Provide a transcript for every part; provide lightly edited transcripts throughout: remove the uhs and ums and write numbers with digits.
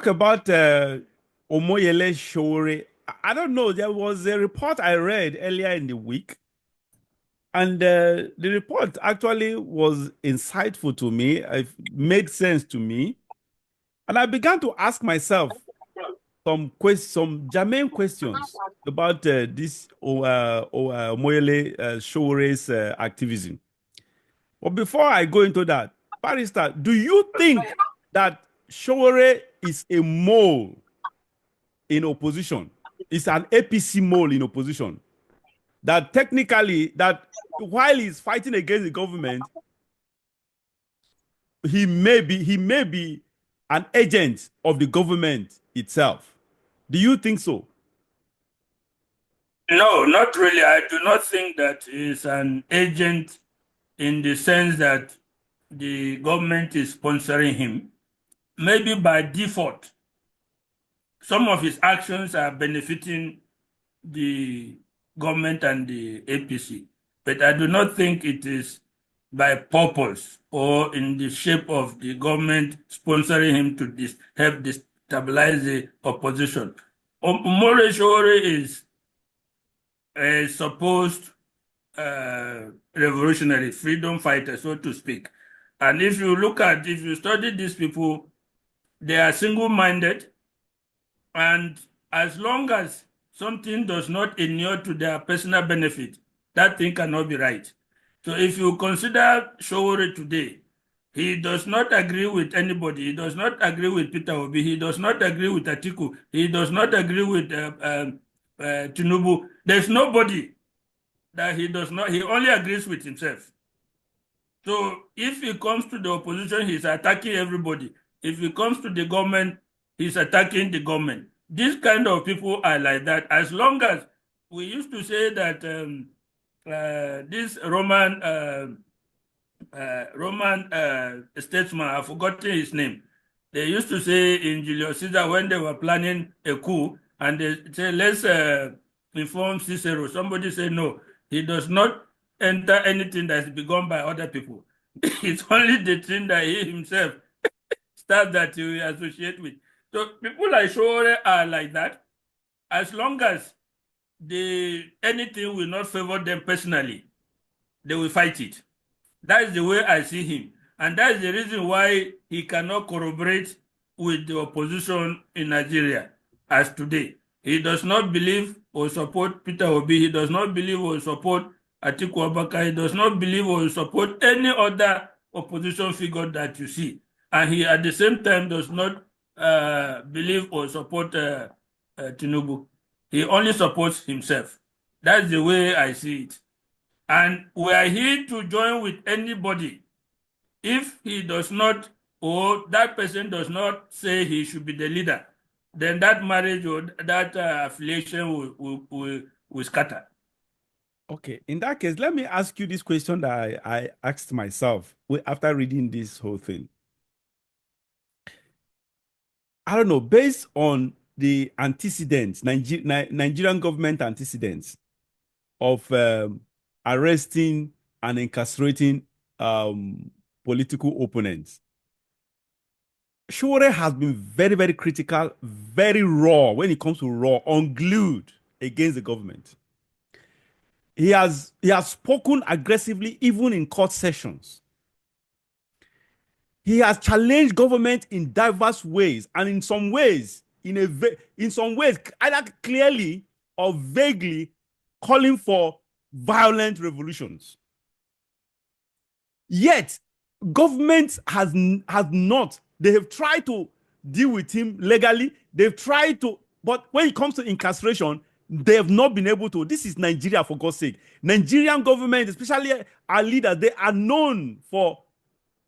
talk about Omoyele Sowore. I don't know. There was a report I read earlier in the week, and the report actually was insightful to me. It made sense to me, and I began to ask myself some germane questions about this Omoyele Showore's activism. But before I go into that, Barrister, do you think that Sowore is a mole in opposition? It's an APC mole in opposition. That technically, that while he's fighting against the government, he may be an agent of the government itself. Do you think so? No, not really. I do not think that he's an agent in the sense that the government is sponsoring him. Maybe by default, some of his actions are benefiting the government and the APC, but I do not think it is by purpose or in the shape of the government sponsoring him to help destabilize the opposition. Umore Sowore is a supposed revolutionary freedom fighter, so to speak. And if you study these people, they are single-minded, and as long as something does not inure to their personal benefit, that thing cannot be right. So if you consider Sowore today, he does not agree with anybody. He does not agree with Peter Obi. He does not agree with Atiku. He does not agree with Tinubu. There's nobody that he does not. He only agrees with himself. So if he comes to the opposition, he's attacking everybody. If he comes to the government, he's attacking the government. These kind of people are like that. As long as we used to say that this Roman statesman, I've forgotten his name. They used to say in Julius Caesar when they were planning a coup, and they say, let's inform Cicero. Somebody said, no, he does not enter anything that's begun by other people. It's only the thing that he himself starts that he will associate with. So people like Sowore are like that. As long as anything will not favor them personally, they will fight it. That is the way I see him. And that is the reason why he cannot corroborate with the opposition in Nigeria as today. He does not believe or support Peter Obi. He does not believe or support Atiku Abubakar. He does not believe or support any other opposition figure that you see. And he at the same time does not believe or support Tinubu. He only supports himself. That's the way I see it. And we are here to join with anybody. If he does not, or that person does not say he should be the leader, then that marriage or that affiliation will scatter. Okay, in that case, let me ask you this question that I asked myself after reading this whole thing. I don't know, based on the antecedents, Nigerian government antecedents of arresting and incarcerating political opponents, Sowore has been very, very critical, very raw when it comes to unglued against the government. He has spoken aggressively even in court sessions. He has challenged government in diverse ways, and in some ways, either clearly or vaguely calling for violent revolutions. Yet, government has not. They have tried to deal with him legally. They've tried to, but when it comes to incarceration, they have not been able to. This is Nigeria, for God's sake. Nigerian government, especially our leaders, they are known for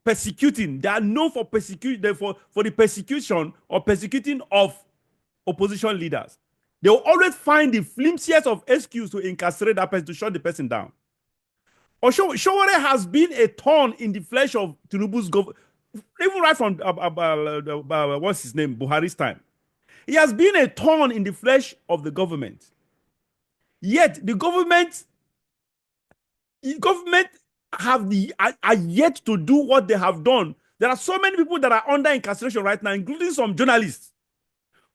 persecuting. They are known for for the persecution or persecuting of opposition leaders. They will always find the flimsiest of excuse to incarcerate that person, to shut the person down. Sowore has been a thorn in the flesh of Tinubu's government, even right from what's his name, Buhari's time. He has been a thorn in the flesh of the government. Yet the government are yet to do what they have done. There are so many people that are under incarceration right now, including some journalists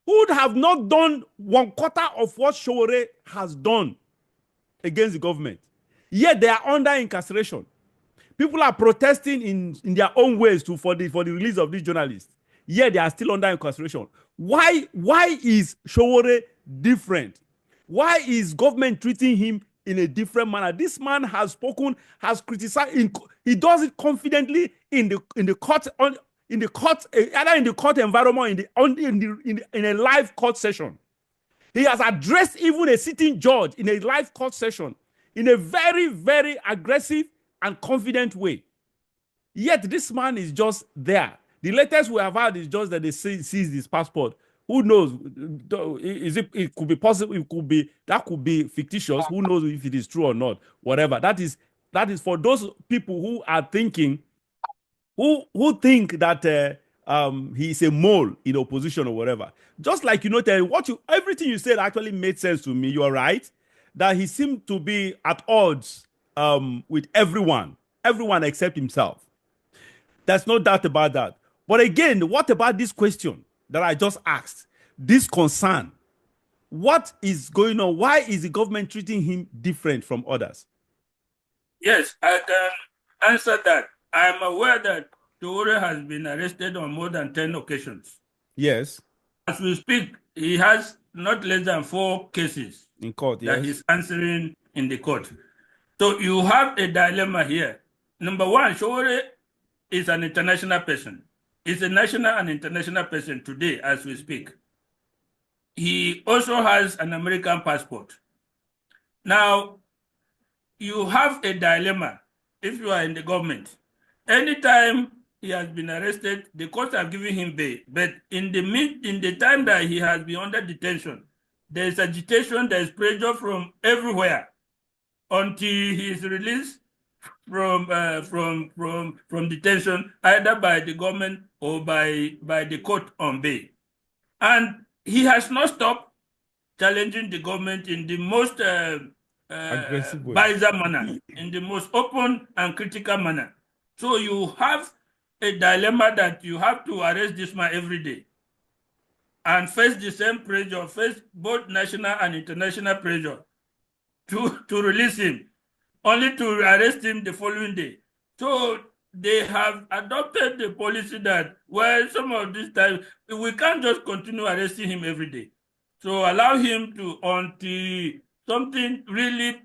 who have not done 1/4 of what Sowore has done against the government. Yet they are under incarceration. People are protesting in their own ways for the release of these journalists. Yet they are still under incarceration. Why is Sowore different? Why is government treating him in a different manner? This man has spoken, has criticized. He does it confidently in the court, either in the court environment, in a live court session. He has addressed even a sitting judge in a live court session in a very, very aggressive and confident way. Yet this man is just there. The latest we have had is just that they seized his passport. Who knows? It could be possible. That could be fictitious. Who knows if it is true or not? Whatever. That is for those people who are thinking, who think that he is a mole in opposition or whatever. Just like everything you said actually made sense to me. You are right that he seemed to be at odds with everyone except himself. There's no doubt about that. But again, what about this question that I just asked? This concern. What is going on? Why is the government treating him different from others? Yes, I can answer that. I'm aware that Sowore has been arrested on more than 10 occasions. Yes. As we speak, he has not less than 4 cases in court that he's answering in the court. So you have a dilemma here. Number one, Sowore is an international person. He's a national and international person today as we speak. He also has an American passport. Now, you have a dilemma if you are in the government. Anytime he has been arrested, the courts have given him bail. But in the time that he has been under detention, there is agitation, there is pressure from everywhere until he is released from detention, either by the government or by the court on bail. And he has not stopped challenging the government in the most bizarre manner, in the most open and critical manner. So you have a dilemma that you have to arrest this man every day and face the same pressure, face both national and international pressure to release him, only to arrest him the following day. So they have adopted the policy that, well, some of this time, we can't just continue arresting him every day. So allow him to, until something really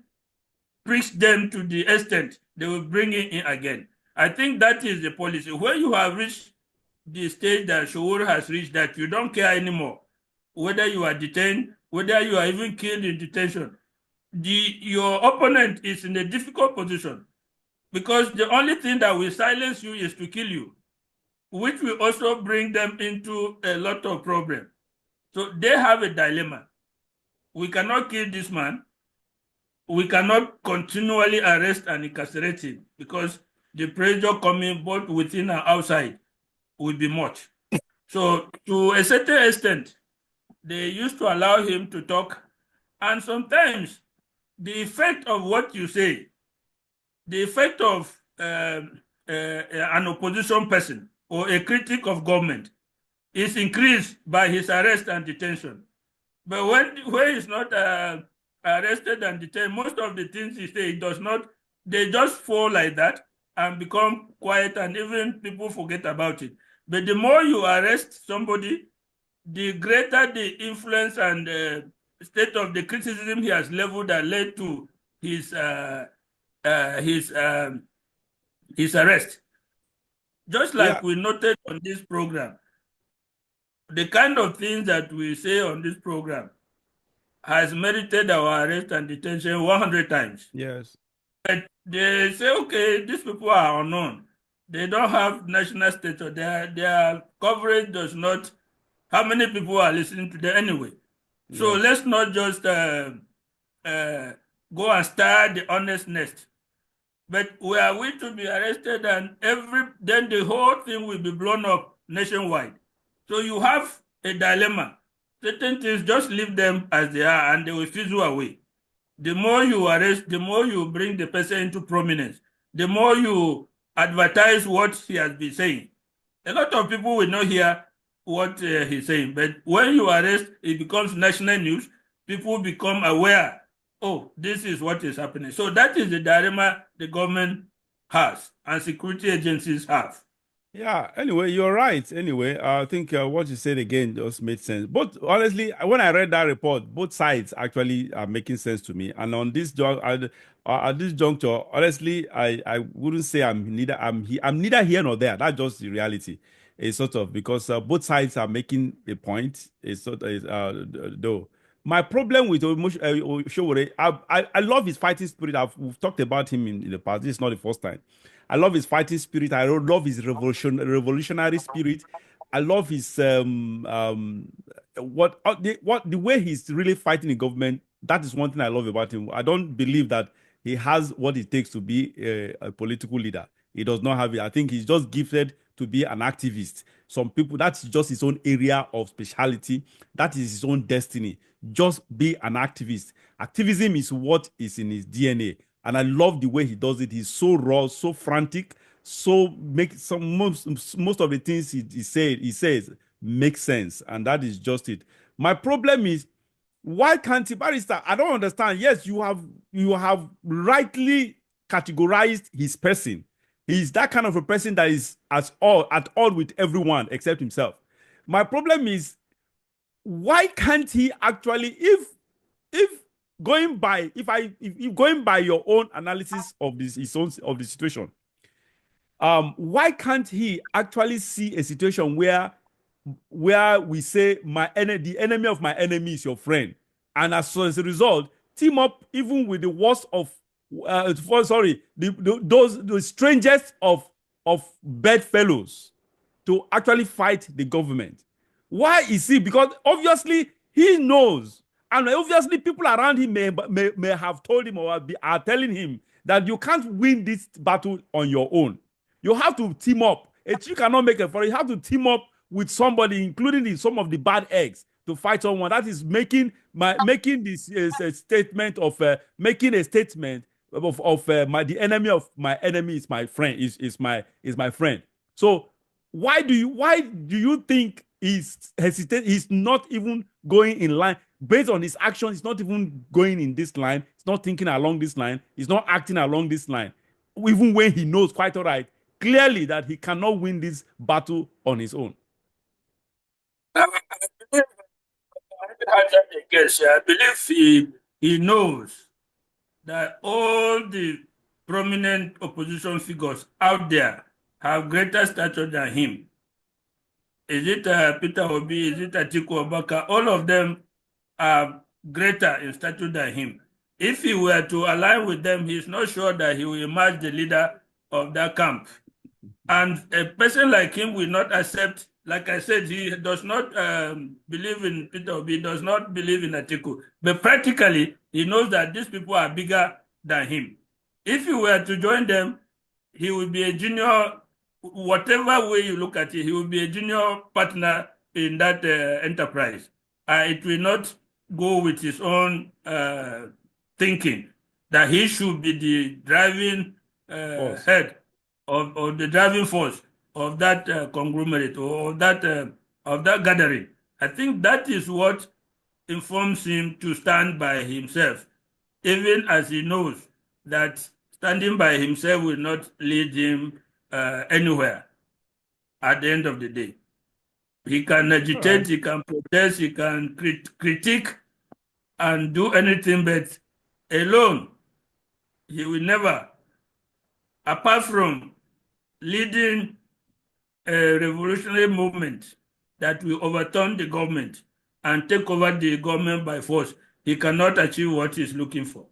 pricks them to the extent they will bring him in again. I think that is the policy. When you have reached the stage that Sowore has reached, that you don't care anymore, whether you are detained, whether you are even killed in detention, your opponent is in a difficult position, because the only thing that will silence you is to kill you, which will also bring them into a lot of problems. So they have a dilemma. We cannot kill this man. We cannot continually arrest and incarcerate him, because the pressure coming both within and outside will be much. So to a certain extent, they used to allow him to talk. And sometimes the effect of what you say, the effect of an opposition person or a critic of government is increased by his arrest and detention. But when he's not arrested and detained, most of the things he says, they just fall like that and become quiet, and even people forget about it. But the more you arrest somebody, the greater the influence and state of the criticism he has leveled that led to his arrest. Just like we noted on this program, the kind of things that we say on this program has merited our arrest and detention 100 times. Yes. But they say, okay, these people are unknown. They don't have national status. Their coverage does not. How many people are listening to them anyway? Yes. So let's not just go and start the honest nest. But were we to be arrested, and then the whole thing will be blown up nationwide. So you have a dilemma. Certain things, just leave them as they are, and they will fizzle away. The more you arrest, the more you bring the person into prominence, the more you advertise what he has been saying. A lot of people will not hear what he's saying. But when you arrest, it becomes national news. People become aware. Oh, this is what is happening. So that is the dilemma the government has and security agencies have. Yeah, anyway, you're right. Anyway, I think what you said again just made sense. But honestly, when I read that report, both sides actually are making sense to me. And on this at this juncture, honestly, I wouldn't say I'm neither here nor there. That's just the reality. It's sort of because both sides are making a point. It's sort of though. My problem with Sowore, I love his fighting spirit. We've talked about him in the past. This is not the first time. I love his fighting spirit. I love his revolutionary spirit. I love his the way he's really fighting the government. That is one thing I love about him. I don't believe that he has what it takes to be a political leader. He does not have it. I think he's just gifted to be an activist. Some people, that's just his own area of specialty. That is his own destiny. Just be an activist. Activism is what is in his DNA. And I love the way he does it. He's so raw, so frantic, so make some most of the things he says make sense. And that is just it. My problem is, why can't he, barrister? I don't understand. Yes, you have rightly categorized his person. He's that kind of a person that is at all with everyone except himself. My problem is, why can't he actually, if going by if going by your own analysis of this his own of the situation, why can't he actually see a situation where we say the enemy of my enemy is your friend, and as a result team up even with the worst of the strangest of bedfellows to actually fight the government. Why is he? Because obviously he knows, and obviously people around him may have told him or are telling him that you can't win this battle on your own. You have to team up. A tree cannot make a forest. You have to team up with somebody, including some of the bad eggs, to fight someone. That is making this statement of making a statement of the enemy of my enemy is my friend, is my friend. So why do you think he's hesitant? He's not even going in line based on his actions. He's not even going in this line. He's not thinking along this line. He's not acting along this line, even when he knows quite all right clearly that he cannot win this battle on his own. I believe he knows that all the prominent opposition figures out there have greater stature than him. Is it Peter Obi? Is it Atiku Abubakar? All of them are greater in stature than him. If he were to align with them, he's not sure that he will emerge the leader of that camp. And a person like him will not accept, like I said, he does not believe in Peter Obi, does not believe in Atiku. But practically, he knows that these people are bigger than him. If he were to join them, he would be a junior, whatever way you look at it, he will be a junior partner in that enterprise. It will not go with his own thinking that he should be the driving head of the driving force of that conglomerate or of that gathering. I think that is what informs him to stand by himself, even as he knows that standing by himself will not lead him anywhere at the end of the day. He can agitate, right. He can protest, he can critique and do anything, but alone, he will never, apart from leading a revolutionary movement that will overturn the government and take over the government by force, he cannot achieve what he's looking for.